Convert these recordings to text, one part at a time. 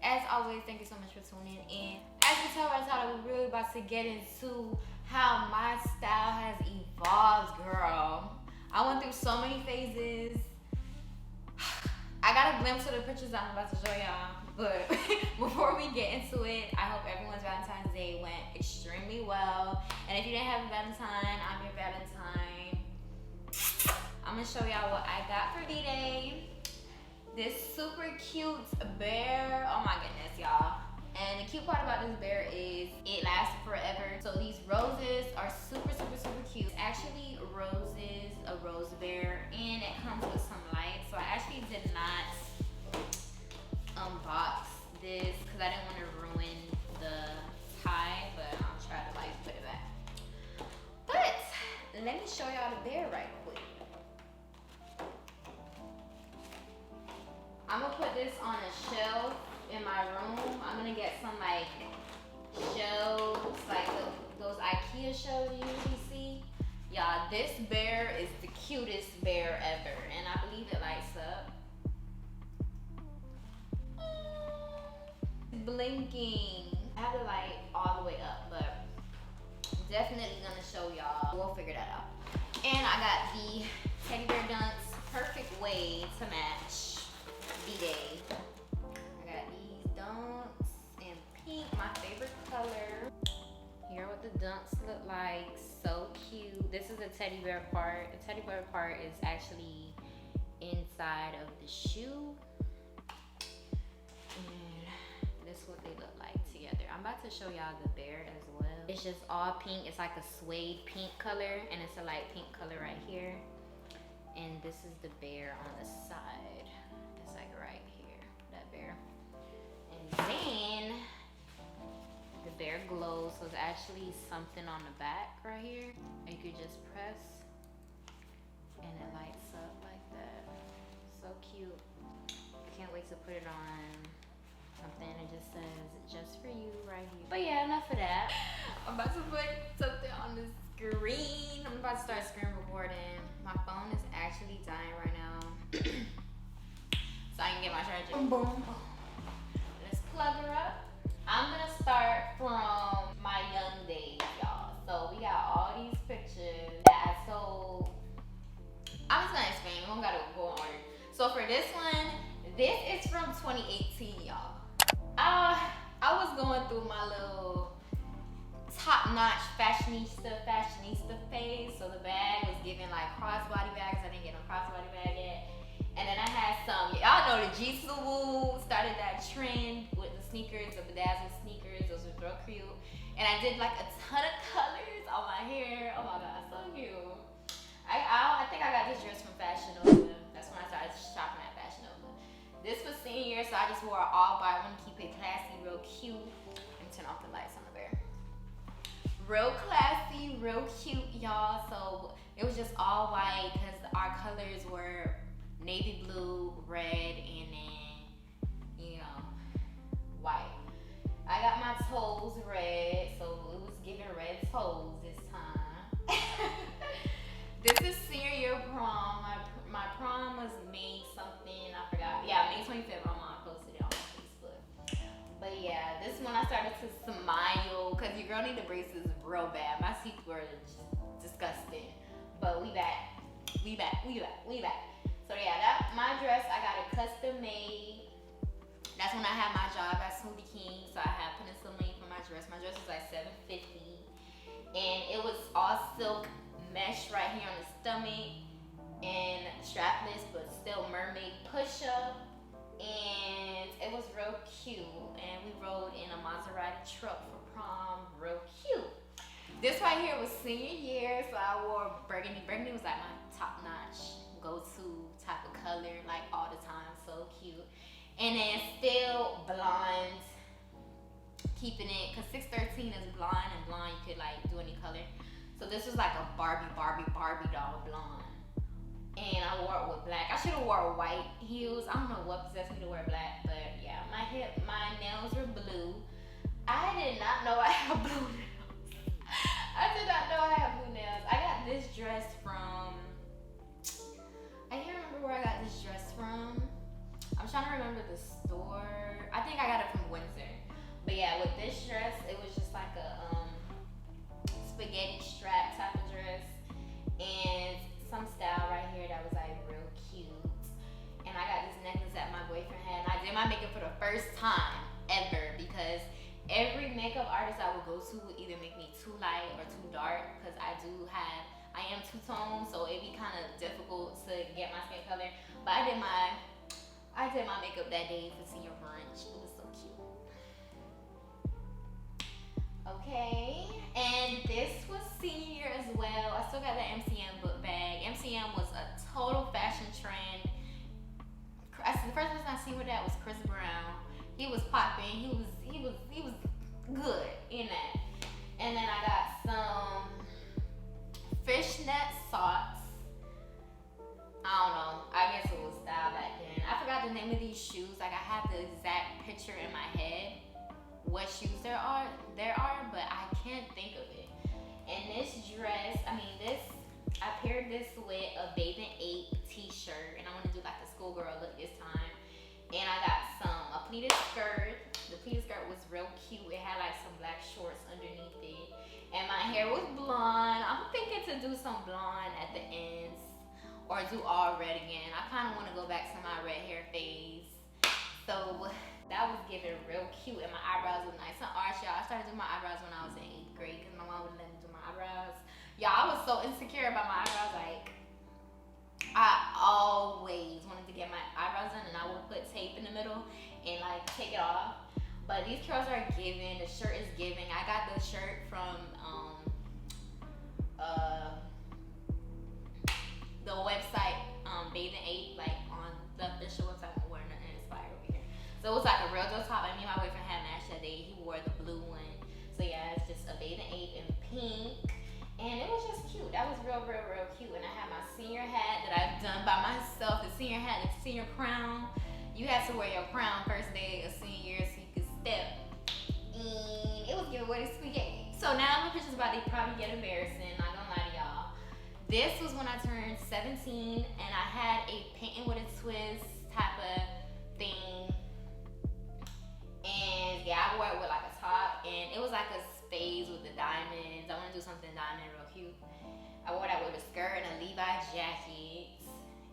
as always, thank you so much for tuning in. As you tell by the title, we're really about to get into how my style has evolved, girl. I went through so many phases. I got a glimpse of the pictures I'm about to show y'all, but before we get into it, I hope everyone's Valentine's Day went extremely well. And if you didn't have a Valentine, I'm your Valentine. I'm gonna show y'all what I got for D-Day. This super cute bear. Oh my goodness, y'all. And the cute part about this bear is it lasts forever. So these roses are super cute. It's actually roses, a rose bear, and it comes with some lights. So I actually did not unbox this because I didn't want to ruin the tie, but I'll try to like put it back. But let me show y'all the bear right quick. I'm gonna put this on a shelf in my room. I'm gonna get some like shelves, like those IKEA shelves you usually see. Y'all, this bear is the cutest bear ever, and I believe it lights up. Blinking. I have the light all the way up, but definitely gonna show y'all. We'll figure that out. And I got the teddy bear dunks, perfect way to match D-Day. I got these dunks in pink, my favorite color. Here what the dunks look like, so cute. This is the teddy bear part. The teddy bear part is actually inside of the shoe. And this is what they look like together. I'm about to show y'all the bear as well. It's just all pink. It's like a suede pink color, and it's a light pink color right here. And this is the bear on the side. It's like right here, that bear. And then the bear glows, so there's actually something on the back right here. And you could just press and it lights up like that. So cute. I can't wait to put it on something. It just says, just for you right here. But yeah, enough of that. I'm about to put something on the screen. I'm about to start screen recording. My phone is actually dying right now. So I can get my charger. Boom, boom. Let's plug her up. I'm gonna start from my young days, y'all. So we got all these pictures that I sold. I'm just gonna explain. We don't gotta go on order. So for this one, this is from 2018, y'all. I was going through my little top-notch fashionista phase. So the bag was giving like crossbody bags. I didn't get no crossbody bag yet. And then I had some, y'all know the Jisoo started that trend with the sneakers, the bedazzled sneakers. Those were real cute. And I did like a ton of colors on my hair. Oh my God, so cute. I think I got this dress from Fashion Nova. That's when I started shopping at Fashion Nova. This was senior year, so I just wore it all white. I want to keep it classy, real cute. Let me turn off the lights on the bear. Real classy, real cute, y'all. So it was just all white because our colors were navy blue, red, and then, you know, white. I got my toes red, so it was giving red toes this time. This is senior year prom. My prom was May something, I forgot. Yeah, May 25th, my mom posted it on Facebook. But yeah, this one I started to smile, because your girl need the braces real bad. My teeth were just disgusting. But we back. So yeah, that my dress, I got it custom made. That's when I had my job at Smoothie King, so I had penicillin for my dress. My dress was like $7.50, and it was all silk mesh right here on the stomach, and strapless, but still mermaid push-up, and it was real cute. And we rode in a Maserati truck for prom, real cute. This right here was senior year, so I wore burgundy. Burgundy was like my top-notch go-to type of color, like all the time, so cute. And then still blonde, keeping it, because 613 is blonde, and blonde you could like do any color. So this was like a Barbie doll blonde. And I wore it with black. I should have wore white heels. I don't know what possessed me to wear black, but yeah, my nails were blue. I did not know I had blue nails. I did not know I had blue nails. I got this dress from, I can't remember where I got this dress from. I'm trying to remember the store. I think I got it from spaghetti strap type of dress, and some style right here that was like real cute. And I got this necklace that my boyfriend had, and I did my makeup for the first time ever because every makeup artist I would go to would either make me too light or too dark because I am two-tone, so it'd be kind of difficult to get my skin color. But I did my makeup that day for senior brunch. It was so cute. Okay, and this was senior as well. I still got the MCM book bag. MCM was a total fashion trend. The first person I seen with that was Chris Brown. He was popping. He was good in that. And then I got some fishnet socks. I don't know. I guess it was style back then. I forgot the name of these shoes. Like I have the exact picture in my head what shoes there are, but I can't think of it. And this dress, I paired this with a Bathing Ape t-shirt, and I want to do like a schoolgirl look this time. And I got a pleated skirt. The pleated skirt was real cute. It had like some black shorts underneath it. And my hair was blonde. I'm thinking to do some blonde at the ends or do all red again. I kind of want to go back to my red hair phase. So that was giving real cute, and my eyebrows were nice and arched, y'all. I started doing my eyebrows when I was in 8th grade because my mom wouldn't let me do my eyebrows. Y'all, I was so insecure about my eyebrows. Like, I always wanted to get my eyebrows done, and I would put tape in the middle and like take it off. But these curls are giving. The shirt is giving. I got the shirt from the website Bathing Ape, like on the official website. I'm wearing nothing inspired over here. So it was like a real dope top. Me and my boyfriend had matched that day. He wore the blue one. So yeah, it's just a Bathing Ape in pink. And it was just cute. That was real cute. And I had my senior hat that I've done by myself. The senior hat, the senior crown. You had to wear your crown first day of senior year so you could step. And it was giving away to spaghetti. So now my picture's about to probably get embarrassing. Not gonna lie to y'all. This was when I turned 17 and I had a painting with a twist type of thing. And yeah, I wore it with like a top, and it was like a spades with the diamonds. I want to do something diamond real cute. I wore that with a skirt and a Levi jacket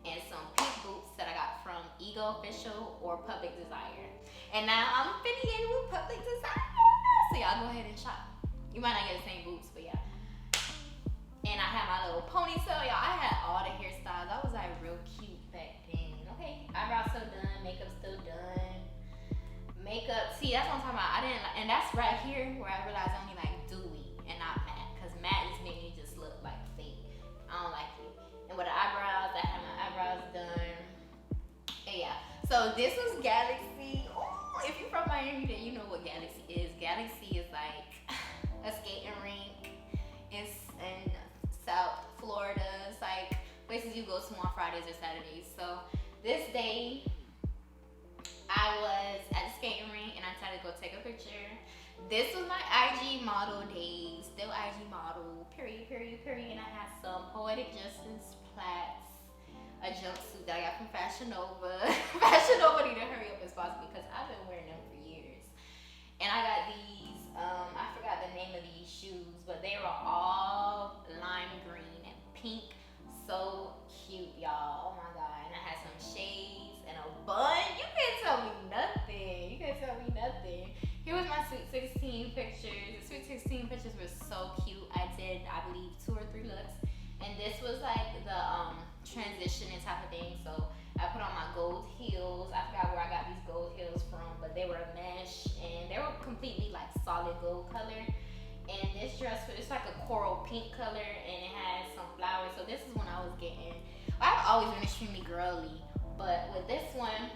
and some pink boots that I got from Ego Official or Public Desire. And now I'm affiliated with Public Desire, so y'all go ahead and shop. You might not get the same boots, but yeah. And I had my little ponytail, y'all. I had all the hairstyles. I was like real cute back then. Okay, eyebrows still done, makeup still done. Makeup, see, that's what I'm talking about. I didn't, and that's right here where I realized I only like dewy and not matte, because matte just made me just look like fake. I don't like it. And with the eyebrows, I had my eyebrows done. And yeah, so this was Galaxy. Oh, if you're from Miami, then you know what Galaxy is. Galaxy is like a skating rink. It's in South Florida. It's like places you go to on Fridays or Saturdays. So this day, I was at the skating rink and I decided to go take a picture. This was my IG model days. Still IG model, period. And I had some Poetic Justice plaits, a jumpsuit that I got from Fashion Nova. Fashion Nova need to hurry up as possible because I've been wearing them for years. And I got these, I forgot the name of these shoes, but they were all lime green and pink. So cute, y'all. Oh my God. And I had some shades and a bun. You can't tell me nothing. Here was my Sweet 16 pictures. The Sweet 16 pictures were so cute. I did, I believe, 2 or 3 looks. And this was like the transitioning type of thing. So I put on my gold heels. I forgot where I got these gold heels from, but they were mesh and they were completely like solid gold color. And this dress, it's like a coral pink color and it has some flowers. So this is when I was getting, I've always been extremely girly, but with this one,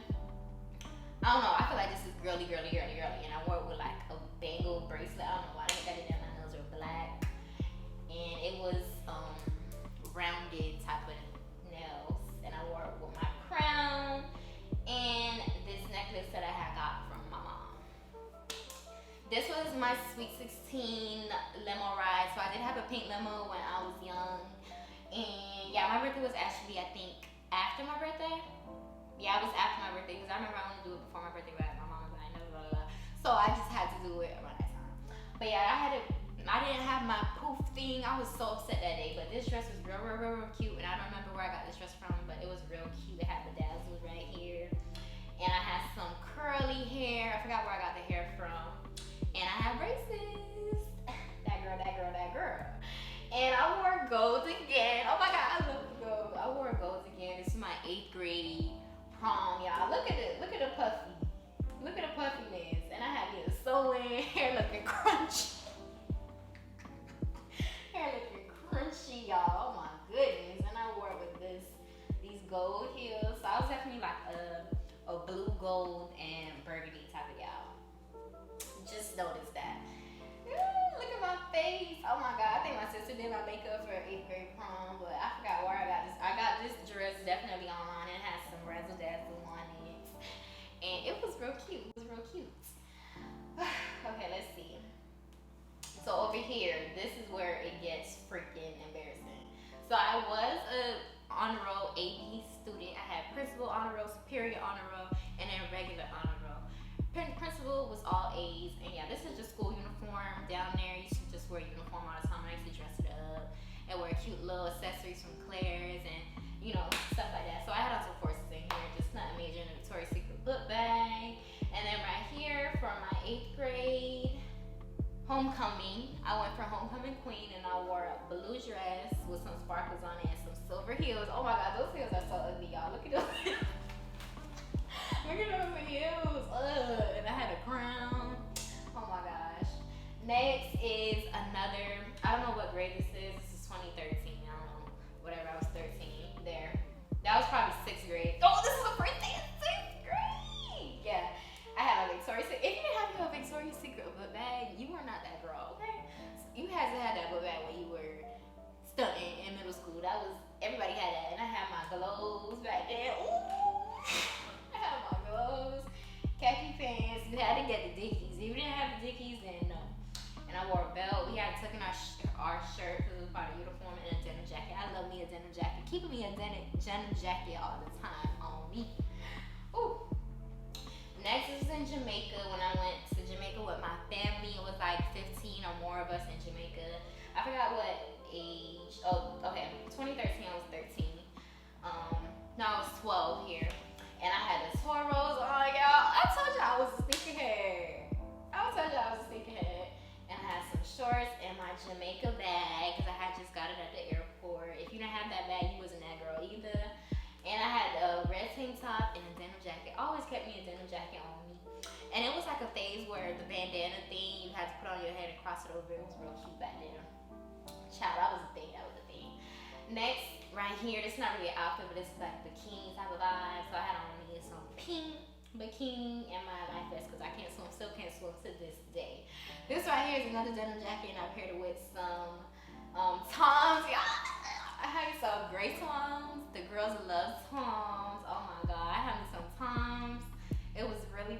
I don't know, I feel like this is girly. And I wore it with like a bangle bracelet. I don't know why I got it in. My nails are black. And it was rounded type of nails. And I wore it with my crown and this necklace that I had got from my mom. This was my Sweet 16 limo ride. So I did have a pink limo when I was young. And yeah, my birthday was actually, I think, after my birthday. Yeah, it was after my birthday because I remember I wanted to do it before my birthday, but my mom was like, no, blah, blah, blah. So I just had to do it around that time. But yeah, I didn't have my poof frosting. I was so upset that day, but this dress was real cute, and I don't remember where I got this dress from, but it was real cute. It had bedazzles right here, and I had some curly hair. I forgot where I got the hair from, and I had braces. That girl. And I wore gold again. Oh my God, I love gold. I wore gold again. This is my 8th grade prom, y'all. Look at it. Look at the puffy. Look at the puffiness. And I had this sewing, hair looking crunchy. Hair looking crunchy, y'all. Oh my goodness. And I wore it with these gold heels. So I was definitely like a blue, gold, and burgundy type of gal. Just noticed that. Look at my face. Oh my God. I think my sister did my makeup for 8th grade prom, but I forgot where I got this. I got this dress definitely online. It has some razzle dazzle on it. And it was real cute. It was real cute. Okay, let's see. So over here, this is where it gets freaking embarrassing. So I was a honor roll AP student. I had principal honor roll, superior honor roll, and then regular honor roll. Principal was all A's, and yeah, this is just school uniform down there. You should just wear uniform all the time. I used to dress it up and wear cute little accessories from Claire's and stuff like that. So I had on some forces in here, just nothing major, in a Victoria's Secret book bag. And then right here for my 8th grade homecoming, I went for homecoming queen, and I wore a blue dress with some sparkles on it and some silver heels. Oh my God, those heels are so ugly, y'all. Look at those. Look at those heels. Ugh. And I had a crown. Oh my gosh. Next is another, I don't know what grade this is. This is 2013. I don't know. Whatever, I was 13 there. That was probably 6th grade. Oh, this is the first day of 6th grade. Yeah. I had a Victoria's Secret. If you didn't have your Victoria's Secret book bag, you were not that girl, okay? You had to have that book bag when you were stunting in middle school. That was, everybody had that. And I had my glows back there. Ooh. I had my gloves, khaki pants. You had to get the Dickies. If you didn't have the Dickies, then no. And I wore a belt. We had to tuck in our shirt because it was part of uniform, and a denim jacket. I love me a denim jacket. Keeping me a denim jacket all the time on me. Ooh. Next is in Jamaica. When I went to Jamaica with my family, it was like 15 or more of us in Jamaica. I forgot what age. Oh, okay. 2013, I was 13. No, I was 12 here. And I had the Toros on, y'all. I told y'all I was a sneakerhead. And I had some shorts and my Jamaica bag because I had just got it at the airport. If you didn't have that bag, you wasn't that girl either. And I had a red tank top and a denim jacket. Always kept me a denim jacket on me. And it was like a phase where the bandana thing, you had to put on your head and cross it over. It was real cute back then. Child, that was a thing. Next, right here, this is not really an outfit, but it's like bikini type of vibe. So I had on me some pink bikini and my life vest because I still can't swim to this day. This right here is another denim jacket, and I paired it with some Toms. I had some gray Toms. The girls love Toms. Oh my God, I had me some Toms. It was really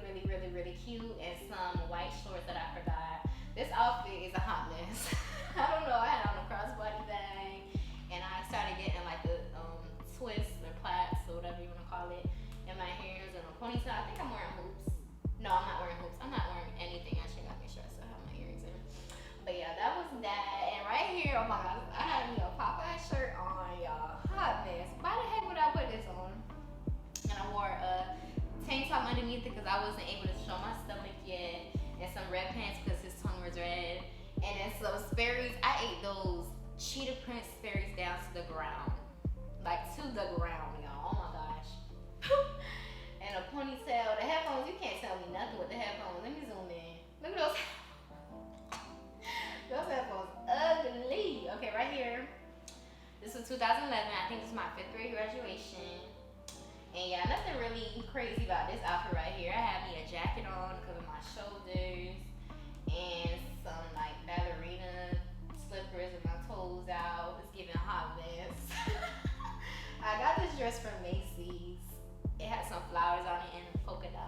cute, and some white shorts that I forgot. This outfit is a hot mess. I don't know. I had on a crossbody bag, and I started getting like the twists or plaits or whatever you want to call it in my hairs and a ponytail. I think I'm wearing hoops. No, I'm not wearing hoops. I'm not wearing anything. I should make sure I still have my earrings in. But yeah, that was that. And right here, oh my God, I had me a Popeye shirt on, y'all. Hot mess. Why the heck would I put this on? And I wore a tank top underneath it because I wasn't able to show my stomach yet, and some red pants because his tongue was red, and then some Sperry's. I ate those cheetah print Sperry's down to the ground, like to the ground, y'all. Oh my gosh. And a ponytail. The headphones, you can't tell me nothing with the headphones. Let me zoom in. Look at those. Those headphones ugly. Okay, right here. This was 2011. I think this is my 5th grade graduation. And yeah, nothing really crazy about this outfit right here. I had me a jacket on because of my shoulders and some like ballerina slippers with my toes out. It's giving hot mess. I got this dress from Macy's. It had some flowers on it and polka dots.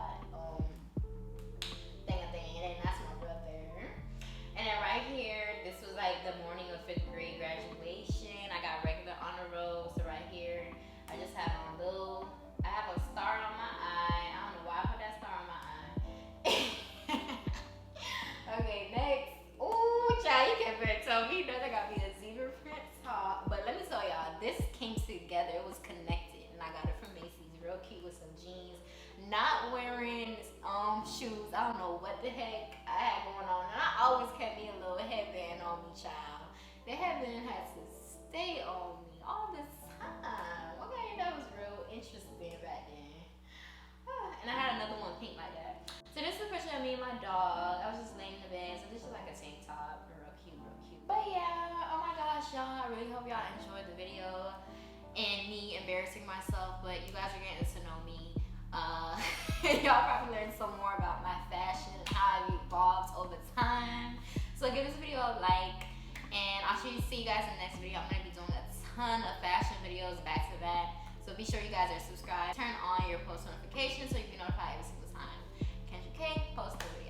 know what the heck I had going on. And I always kept me a little headband on me, child. The headband had to stay on me all this time. Okay, that was real interesting back then. And I had another one pink like that. So this is a picture of me and my dog. I was just laying in the bed. So this is like a tank top. Real cute, real cute. But yeah, oh my gosh, y'all. I really hope y'all enjoyed the video and me embarrassing myself. But you guys are getting to know me. Y'all probably learned some more about my fashion and how I've evolved over time. So give this video a like. And I'll see you guys in the next video. I'm going to be doing a ton of fashion videos back to back. So be sure you guys are subscribed. Turn on your post notifications so you can be notified every single time Kendra K posts a video.